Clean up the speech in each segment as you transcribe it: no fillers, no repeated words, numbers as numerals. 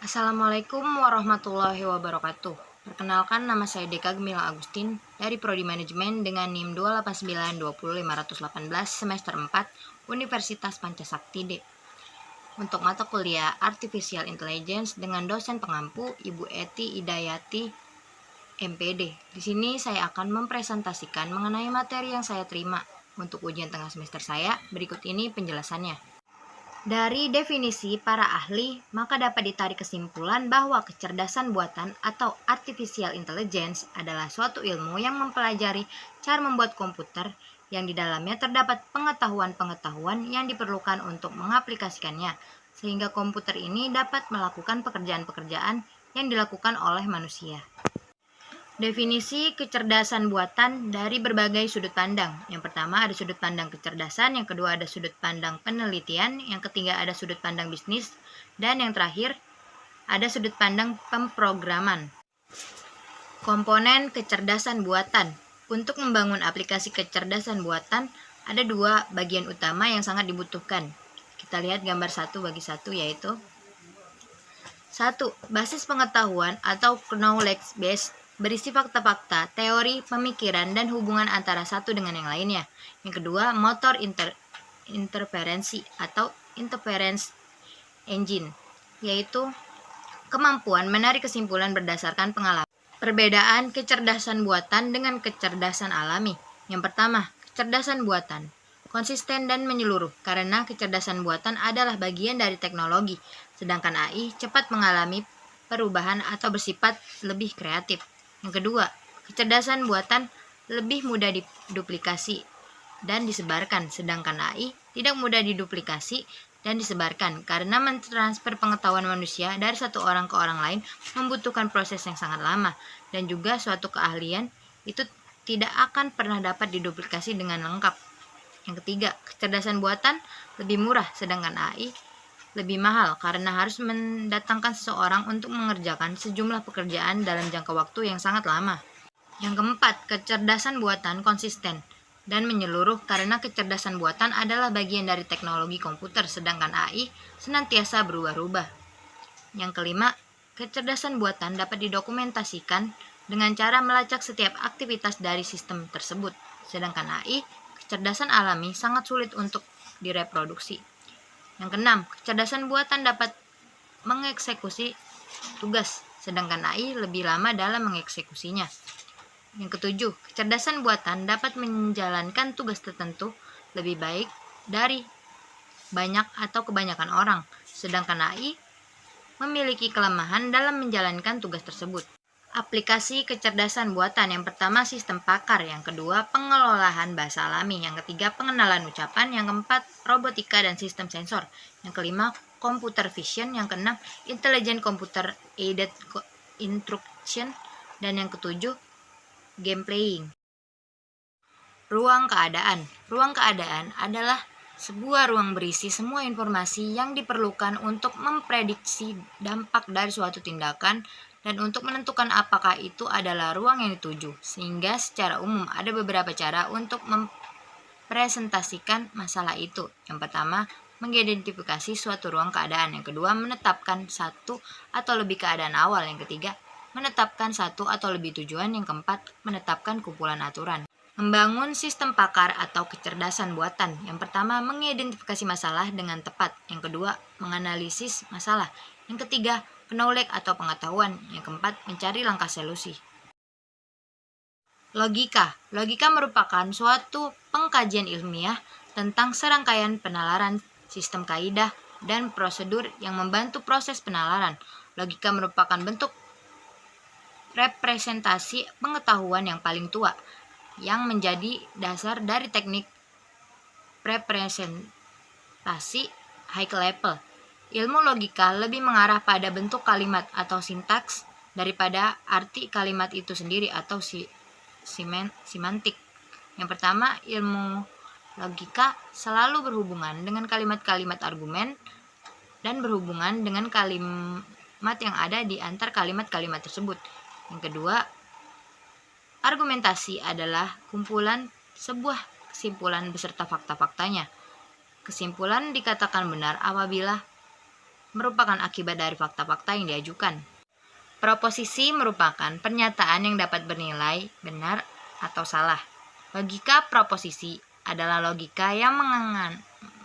Assalamualaikum warahmatullahi wabarakatuh. Perkenalkan, nama saya Deka Gemila Agustin dari Prodi Manajemen dengan NIM 289205518 semester 4 Universitas Pancasakti D. Untuk mata kuliah Artificial Intelligence dengan dosen pengampu Ibu Eti Idayati MPD. Di sini saya akan mempresentasikan mengenai materi yang saya terima untuk ujian tengah semester saya. Berikut ini penjelasannya. Dari definisi para ahli, maka dapat ditarik kesimpulan bahwa kecerdasan buatan atau artificial intelligence adalah suatu ilmu yang mempelajari cara membuat komputer yang di dalamnya terdapat pengetahuan-pengetahuan yang diperlukan untuk mengaplikasikannya, sehingga komputer ini dapat melakukan pekerjaan-pekerjaan yang dilakukan oleh manusia. Definisi kecerdasan buatan dari berbagai sudut pandang. Yang pertama ada sudut pandang kecerdasan, yang kedua ada sudut pandang penelitian, yang ketiga ada sudut pandang bisnis, dan yang terakhir ada sudut pandang pemrograman. Komponen kecerdasan buatan. Untuk membangun aplikasi kecerdasan buatan, ada dua bagian utama yang sangat dibutuhkan. Kita lihat gambar 1 bagi 1, yaitu 1. Basis pengetahuan atau knowledge base berisi fakta-fakta, teori, pemikiran, dan hubungan antara satu dengan yang lainnya. Yang kedua, motor interferensi atau interference engine, yaitu kemampuan menarik kesimpulan berdasarkan pengalaman. Perbedaan kecerdasan buatan dengan kecerdasan alami. Yang pertama, kecerdasan buatan konsisten dan menyeluruh, karena kecerdasan buatan adalah bagian dari teknologi, sedangkan AI cepat mengalami perubahan atau bersifat lebih kreatif. Yang kedua, kecerdasan buatan lebih mudah diduplikasi dan disebarkan, sedangkan AI tidak mudah diduplikasi dan disebarkan karena mentransfer pengetahuan manusia dari satu orang ke orang lain membutuhkan proses yang sangat lama, dan juga suatu keahlian itu tidak akan pernah dapat diduplikasi dengan lengkap. Yang ketiga, kecerdasan buatan lebih murah, sedangkan AI lebih mahal karena harus mendatangkan seseorang untuk mengerjakan sejumlah pekerjaan dalam jangka waktu yang sangat lama. Yang keempat, kecerdasan buatan konsisten dan menyeluruh karena kecerdasan buatan adalah bagian dari teknologi komputer, sedangkan AI senantiasa berubah-ubah. Yang kelima, kecerdasan buatan dapat didokumentasikan dengan cara melacak setiap aktivitas dari sistem tersebut, sedangkan AI, kecerdasan alami, sangat sulit untuk direproduksi. Yang keenam, kecerdasan buatan dapat mengeksekusi tugas, sedangkan AI lebih lama dalam mengeksekusinya. Yang ketujuh, kecerdasan buatan dapat menjalankan tugas tertentu lebih baik dari banyak atau kebanyakan orang, sedangkan AI memiliki kelemahan dalam menjalankan tugas tersebut. Aplikasi kecerdasan buatan. Yang pertama, sistem pakar. Yang kedua, pengelolaan bahasa alami. Yang ketiga, pengenalan ucapan. Yang keempat, robotika dan sistem sensor. Yang kelima, computer vision. Yang keenam, intelligent computer aided instruction. Dan yang ketujuh, game playing. Ruang keadaan. Ruang keadaan adalah sebuah ruang berisi semua informasi yang diperlukan untuk memprediksi dampak dari suatu tindakan dan untuk menentukan apakah itu adalah ruang yang dituju. Sehingga secara umum ada beberapa cara untuk mempresentasikan masalah itu. Yang pertama, mengidentifikasi suatu ruang keadaan. Yang kedua, menetapkan satu atau lebih keadaan awal. Yang ketiga, menetapkan satu atau lebih tujuan. Yang keempat, menetapkan kumpulan aturan. Membangun sistem pakar atau kecerdasan buatan. Yang pertama, mengidentifikasi masalah dengan tepat. Yang kedua, menganalisis masalah. Yang ketiga, knowledge atau pengetahuan. Yang keempat, mencari langkah solusi. Logika. Logika merupakan suatu pengkajian ilmiah tentang serangkaian penalaran, sistem kaidah, dan prosedur yang membantu proses penalaran. Logika merupakan bentuk representasi pengetahuan yang paling tua, yang menjadi dasar dari teknik representasi high level. Ilmu logika lebih mengarah pada bentuk kalimat atau sintaks daripada arti kalimat itu sendiri atau semantik. Yang pertama, ilmu logika selalu berhubungan dengan kalimat-kalimat argumen dan berhubungan dengan kalimat yang ada di antar kalimat-kalimat tersebut. Yang kedua, argumentasi adalah kumpulan sebuah kesimpulan beserta fakta-faktanya. Kesimpulan dikatakan benar apabila merupakan akibat dari fakta-fakta yang diajukan. Proposisi merupakan pernyataan yang dapat bernilai benar atau salah. Logika proposisi adalah logika yang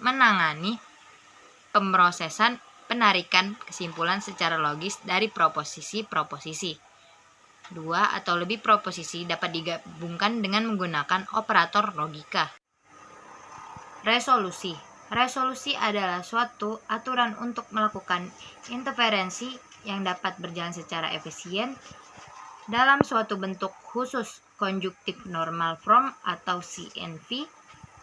menangani pemrosesan penarikan kesimpulan secara logis dari proposisi-proposisi. Dua atau lebih proposisi dapat digabungkan dengan menggunakan operator logika. Resolusi. Resolusi adalah suatu aturan untuk melakukan interferensi yang dapat berjalan secara efisien dalam suatu bentuk khusus konjuktif normal form atau CNV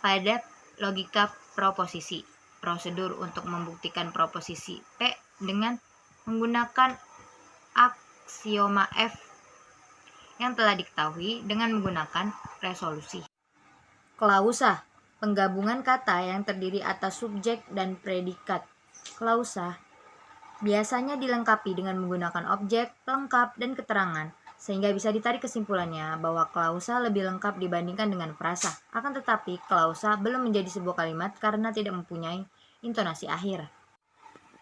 pada logika proposisi. Prosedur untuk membuktikan proposisi P dengan menggunakan aksioma F yang telah diketahui dengan menggunakan resolusi. Klausa, penggabungan kata yang terdiri atas subjek dan predikat. Klausa biasanya dilengkapi dengan menggunakan objek, pelengkap, dan keterangan, sehingga bisa ditarik kesimpulannya bahwa klausa lebih lengkap dibandingkan dengan frasa. Akan tetapi, klausa belum menjadi sebuah kalimat karena tidak mempunyai intonasi akhir.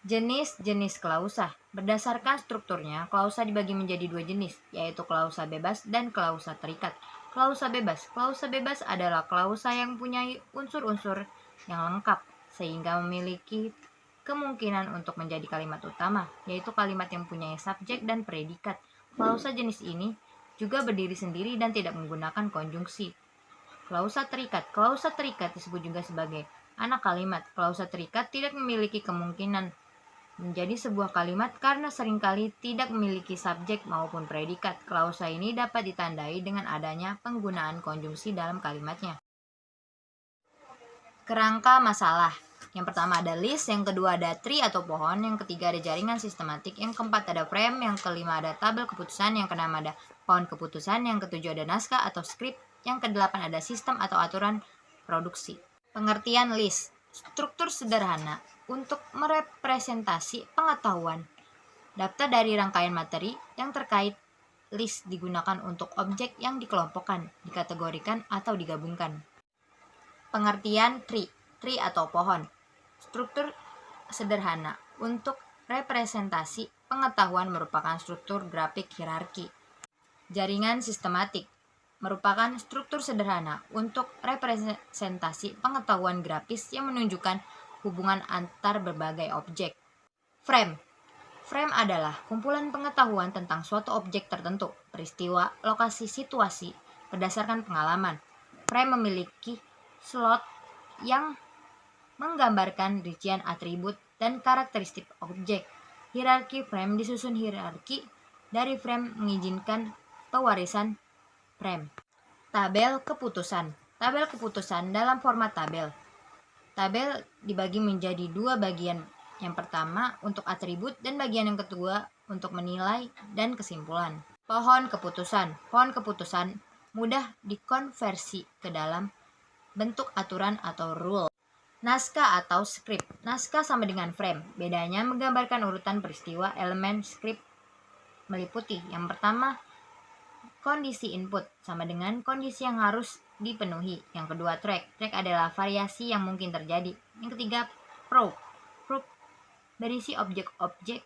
Jenis-jenis klausa. Berdasarkan strukturnya, klausa dibagi menjadi dua jenis, yaitu klausa bebas dan klausa terikat. Klausa bebas. Klausa bebas adalah klausa yang mempunyai unsur-unsur yang lengkap, sehingga memiliki kemungkinan untuk menjadi kalimat utama, yaitu kalimat yang mempunyai subjek dan predikat. Klausa jenis ini juga berdiri sendiri dan tidak menggunakan konjungsi. Klausa terikat. Klausa terikat disebut juga sebagai anak kalimat. Klausa terikat tidak memiliki kemungkinan menjadi sebuah kalimat karena seringkali tidak memiliki subjek maupun predikat. Klausa ini dapat ditandai dengan adanya penggunaan konjungsi dalam kalimatnya. Kerangka masalah. Yang pertama ada list, yang kedua ada tree atau pohon, yang ketiga ada jaringan sistematik, yang keempat ada frame, yang kelima ada tabel keputusan, yang keenam ada pohon keputusan, yang ketujuh ada naskah atau skrip, yang kedelapan ada sistem atau aturan produksi. Pengertian list. Struktur sederhana untuk merepresentasi pengetahuan. Daftar dari rangkaian materi yang terkait. List digunakan untuk objek yang dikelompokkan, dikategorikan, atau digabungkan. Pengertian tree. Tree atau pohon. Struktur sederhana untuk representasi pengetahuan merupakan struktur grafik hierarki. Jaringan sistematik merupakan struktur sederhana untuk representasi pengetahuan grafis yang menunjukkan hubungan antar berbagai objek. Frame. Frame adalah kumpulan pengetahuan tentang suatu objek tertentu, peristiwa, lokasi, situasi, berdasarkan pengalaman. Frame memiliki slot yang menggambarkan rincian atribut dan karakteristik objek. Hierarki frame disusun hierarki dari frame mengizinkan pewarisan frame. Tabel keputusan. Tabel keputusan dalam format tabel. Tabel dibagi menjadi dua bagian. Yang pertama untuk atribut dan bagian yang kedua untuk menilai dan kesimpulan. Pohon keputusan. Pohon keputusan mudah dikonversi ke dalam bentuk aturan atau rule. Naskah atau skrip. Naskah sama dengan frame. Bedanya menggambarkan urutan peristiwa elemen skrip meliputi. Yang pertama kondisi input sama dengan kondisi yang harus dipenuhi. Yang kedua track. Track adalah variasi yang mungkin terjadi. Yang ketiga proof. Proof berisi objek-objek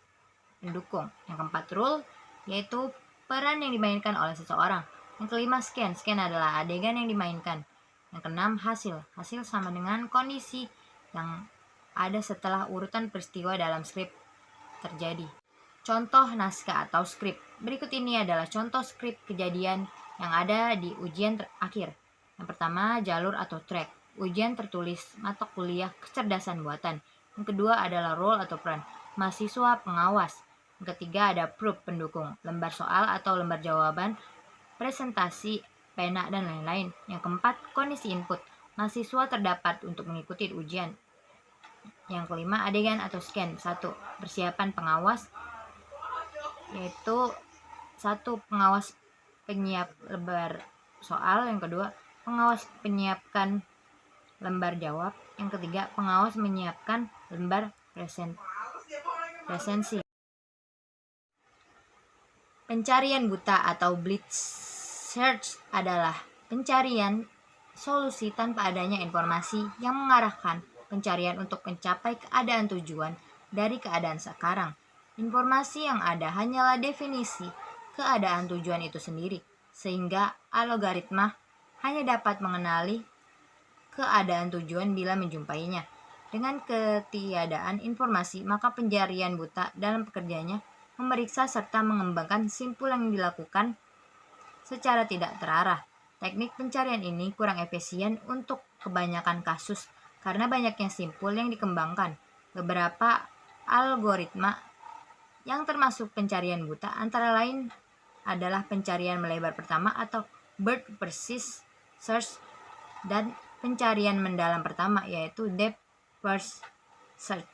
pendukung. Yang keempat rule yaitu peran yang dimainkan oleh seseorang. Yang kelima scan. Scan adalah adegan yang dimainkan. Yang keenam hasil. Hasil sama dengan kondisi yang ada setelah urutan peristiwa dalam skrip terjadi. Contoh naskah atau skrip. Berikut ini adalah contoh skrip kejadian yang ada di ujian terakhir. Yang pertama, jalur atau track. Ujian tertulis mata kuliah kecerdasan buatan. Yang kedua adalah role atau peran. Mahasiswa pengawas. Yang ketiga ada proof pendukung. Lembar soal atau lembar jawaban, presentasi, pena, dan lain-lain. Yang keempat, kondisi input. Mahasiswa terdapat untuk mengikuti ujian. Yang kelima, adegan atau scan. 1. Persiapan pengawas, yaitu 1. Pengawas penyiap lembar soal. Yang kedua, pengawas menyiapkan lembar jawab. Yang ketiga, pengawas menyiapkan lembar presensi. Pencarian buta atau blitz search adalah pencarian solusi tanpa adanya informasi yang mengarahkan pencarian untuk mencapai keadaan tujuan dari keadaan sekarang. Informasi yang ada hanyalah definisi keadaan tujuan itu sendiri, sehingga algoritma hanya dapat mengenali keadaan tujuan bila menjumpainya. Dengan ketiadaan informasi, maka pencarian buta dalam pekerjaannya memeriksa serta mengembangkan simpul yang dilakukan secara tidak terarah. Teknik pencarian ini kurang efisien untuk kebanyakan kasus karena banyaknya simpul yang dikembangkan. Beberapa algoritma yang termasuk pencarian buta antara lain adalah pencarian melebar pertama atau breadth first search dan pencarian mendalam pertama yaitu depth first search.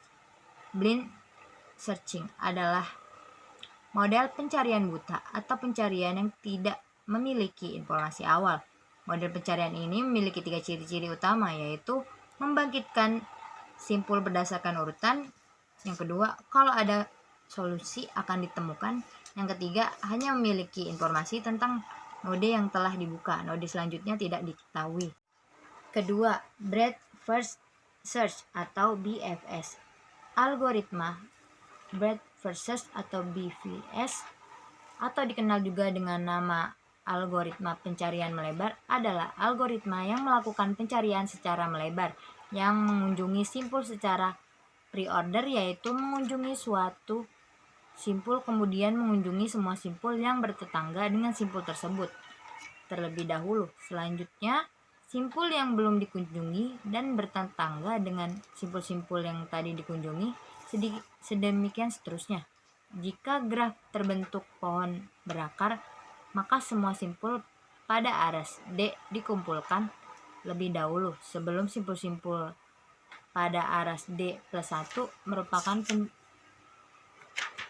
Blind searching adalah model pencarian buta atau pencarian yang tidak memiliki informasi awal. Model pencarian ini memiliki 3 ciri-ciri utama, yaitu membangkitkan simpul berdasarkan urutan. Yang kedua, kalau ada solusi akan ditemukan. Yang ketiga, hanya memiliki informasi tentang node yang telah dibuka. Node selanjutnya tidak diketahui. Kedua, breadth first search atau BFS. Algoritma breadth first search atau BFS atau dikenal juga dengan nama algoritma pencarian melebar adalah algoritma yang melakukan pencarian secara melebar yang mengunjungi simpul secara pre-order, yaitu mengunjungi suatu simpul kemudian mengunjungi semua simpul yang bertetangga dengan simpul tersebut terlebih dahulu. Selanjutnya, simpul yang belum dikunjungi dan bertetangga dengan simpul-simpul yang tadi dikunjungi, sedemikian seterusnya. Jika graf terbentuk pohon berakar, maka semua simpul pada aras D dikumpulkan lebih dahulu sebelum simpul-simpul pada aras D plus 1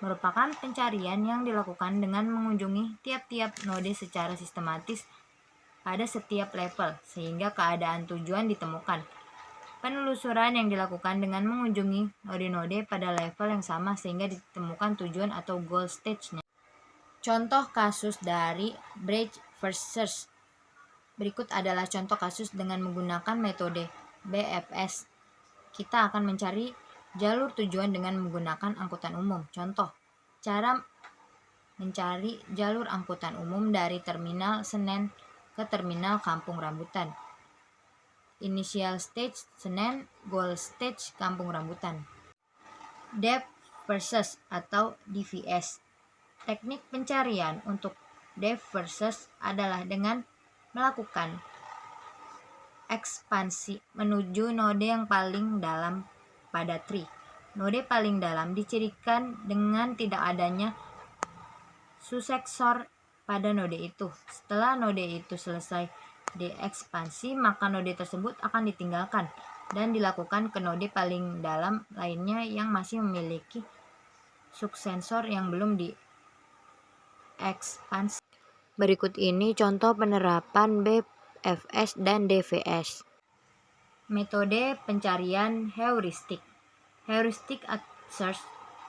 merupakan pencarian yang dilakukan dengan mengunjungi tiap-tiap node secara sistematis pada setiap level sehingga keadaan tujuan ditemukan. Penelusuran yang dilakukan dengan mengunjungi node-node pada level yang sama sehingga ditemukan tujuan atau goal stage-nya. Contoh kasus dari breadth first search. Berikut adalah contoh kasus dengan menggunakan metode BFS. Kita akan mencari jalur tujuan dengan menggunakan angkutan umum. Contoh, cara mencari jalur angkutan umum dari terminal Senen ke terminal Kampung Rambutan. Initial stage Senen, goal stage Kampung Rambutan. Depth first search atau DVS. Teknik pencarian untuk depth first search adalah dengan melakukan ekspansi menuju node yang paling dalam pada tree. Node paling dalam dicirikan dengan tidak adanya suksesor pada node itu. Setelah node itu selesai diekspansi, maka node tersebut akan ditinggalkan dan dilakukan ke node paling dalam lainnya yang masih memiliki suksesor yang belum diekspansi. Berikut ini contoh penerapan BFS dan DVS. Metode pencarian heuristik. Heuristic search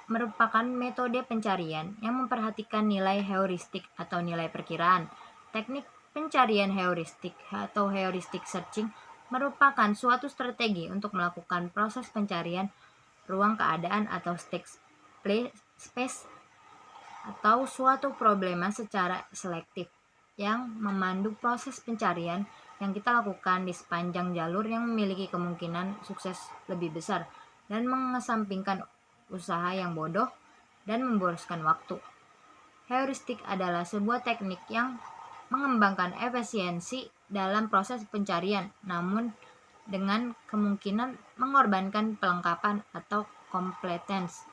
merupakan metode pencarian yang memperhatikan nilai heuristik atau nilai perkiraan. Teknik pencarian heuristik atau heuristic searching merupakan suatu strategi untuk melakukan proses pencarian ruang keadaan atau state space atau suatu problema secara selektif yang memandu proses pencarian yang kita lakukan di sepanjang jalur yang memiliki kemungkinan sukses lebih besar dan mengesampingkan usaha yang bodoh dan memboroskan waktu. Heuristik adalah sebuah teknik yang mengembangkan efisiensi dalam proses pencarian, namun dengan kemungkinan mengorbankan pelengkapan atau completeness.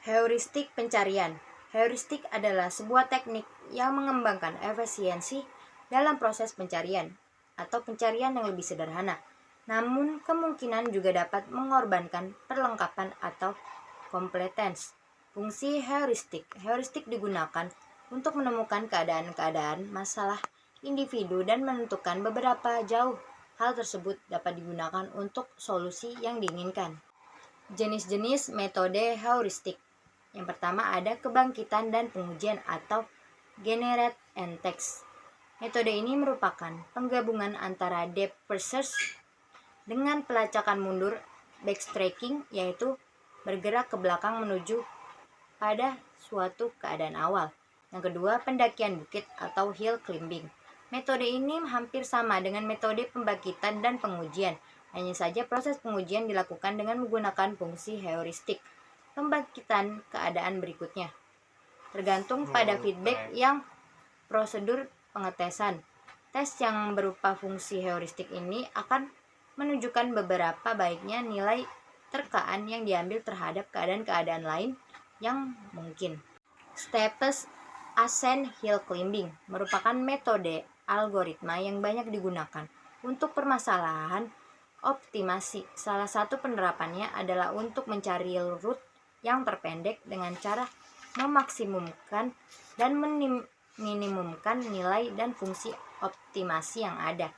Heuristik pencarian. Heuristik adalah sebuah teknik yang mengembangkan efisiensi dalam proses pencarian atau pencarian yang lebih sederhana, namun kemungkinan juga dapat mengorbankan perlengkapan atau completeness. Fungsi heuristik. Heuristik digunakan untuk menemukan keadaan-keadaan masalah individu dan menentukan beberapa jauh hal tersebut dapat digunakan untuk solusi yang diinginkan. Jenis-jenis metode heuristik. Yang pertama ada kebangkitan dan pengujian atau generate and text. Metode ini merupakan penggabungan antara depth first search dengan pelacakan mundur backtracking, yaitu bergerak ke belakang menuju pada suatu keadaan awal. Yang kedua, pendakian bukit atau hill climbing. Metode ini hampir sama dengan metode pembangkitan dan pengujian. Hanya saja proses pengujian dilakukan dengan menggunakan fungsi heuristik. Pembangkitan keadaan berikutnya tergantung pada feedback yang prosedur pengetesan. Tes yang berupa fungsi heuristik ini akan menunjukkan beberapa baiknya nilai terkaan yang diambil terhadap keadaan-keadaan lain yang mungkin. Steeplest ascent hill climbing merupakan metode algoritma yang banyak digunakan untuk permasalahan optimasi. Salah satu penerapannya adalah untuk mencari route yang terpendek dengan cara memaksimumkan dan minimumkan nilai dan fungsi optimasi yang ada.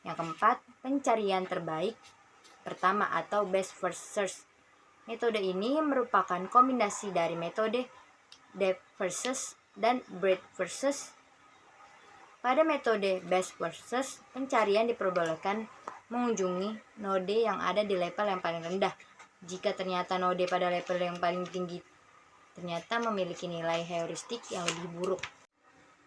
Yang keempat, pencarian terbaik pertama atau best first search. Metode ini merupakan kombinasi dari metode depth first dan breadth first. Pada metode best first search, pencarian diperbolehkan mengunjungi node yang ada di level yang paling rendah. Jika ternyata node pada level yang paling tinggi ternyata memiliki nilai heuristik yang lebih buruk.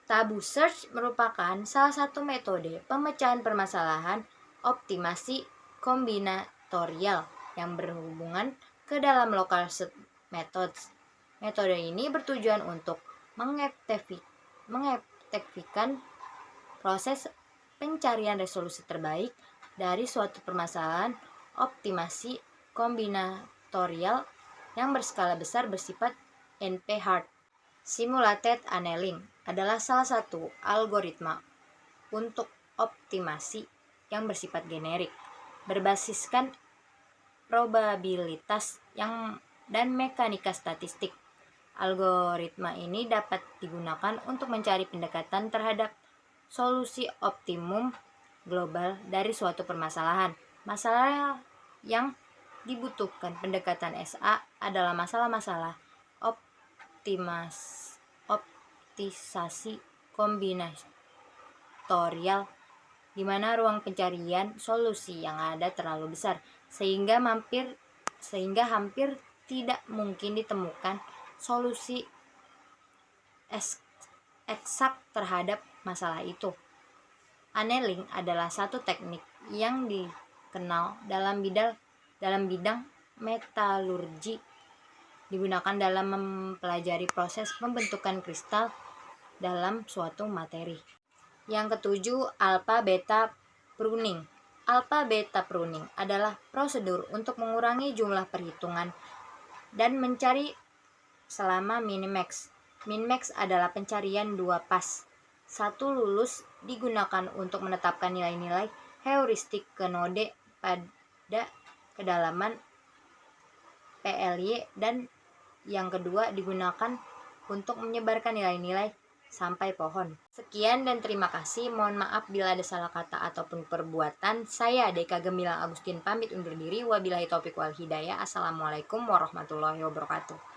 Tabu search merupakan salah satu metode pemecahan permasalahan optimasi kombinatorial yang berhubungan ke dalam local search methods. Metode ini bertujuan untuk mengefektifkan proses pencarian resolusi terbaik dari suatu permasalahan optimasi kombinatorial yang berskala besar bersifat NP-hard. Simulated annealing adalah salah satu algoritma untuk optimasi yang bersifat generik, berbasiskan probabilitas dan mekanika statistik. Algoritma ini dapat digunakan untuk mencari pendekatan terhadap solusi optimum global dari suatu permasalahan. Masalah yang dibutuhkan pendekatan SA adalah masalah-masalah optimasi kombinatorial di mana ruang pencarian solusi yang ada terlalu besar sehingga hampir tidak mungkin ditemukan solusi eksak terhadap masalah itu. Annealing adalah satu teknik yang dikenal dalam bidang metalurgi, digunakan dalam mempelajari proses pembentukan kristal dalam suatu materi. Yang ketujuh, alpha beta pruning. Alpha beta pruning adalah prosedur untuk mengurangi jumlah perhitungan dan mencari selama min-max. Min-max adalah pencarian dua pas. Satu lulus digunakan untuk menetapkan nilai-nilai heuristik ke node pada kedalaman PLY dan yang kedua digunakan untuk menyebarkan nilai-nilai sampai pohon. Sekian dan terima kasih. Mohon maaf bila ada salah kata ataupun perbuatan. Saya Deka Gemilang Agustin pamit undur diri. Wabillahi taufiq wal hidayah. Assalamualaikum warahmatullahi wabarakatuh.